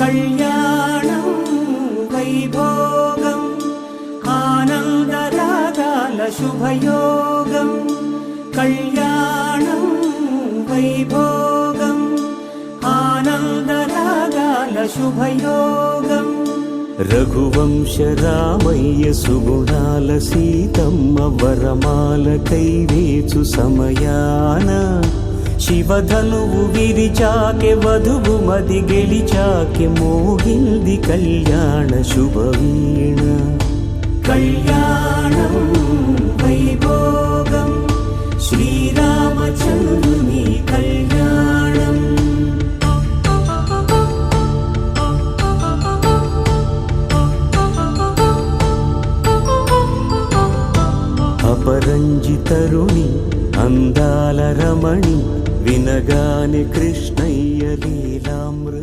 కళ్యాణం వైభోగం ఆనందరాగాల శుభయోగం కళ్యాణం వైభోగం ఆనందరాగాల శుభయోగం రఘువంశ రామయ్య సుగుణాల సీతమ్మ వరమాల కైవేచు సమయాన శివధనువు విరిచాకె వధువు మది గెలిచాకె మోగింది కళ్యాణ శుభవీణ కళ్యాణం వైభోగం శ్రీరామచంద్రుని కళ్యాణం అపరంజి తరుణి అందాల రమణి వినగానే కృష్ణయ్య లీలామృత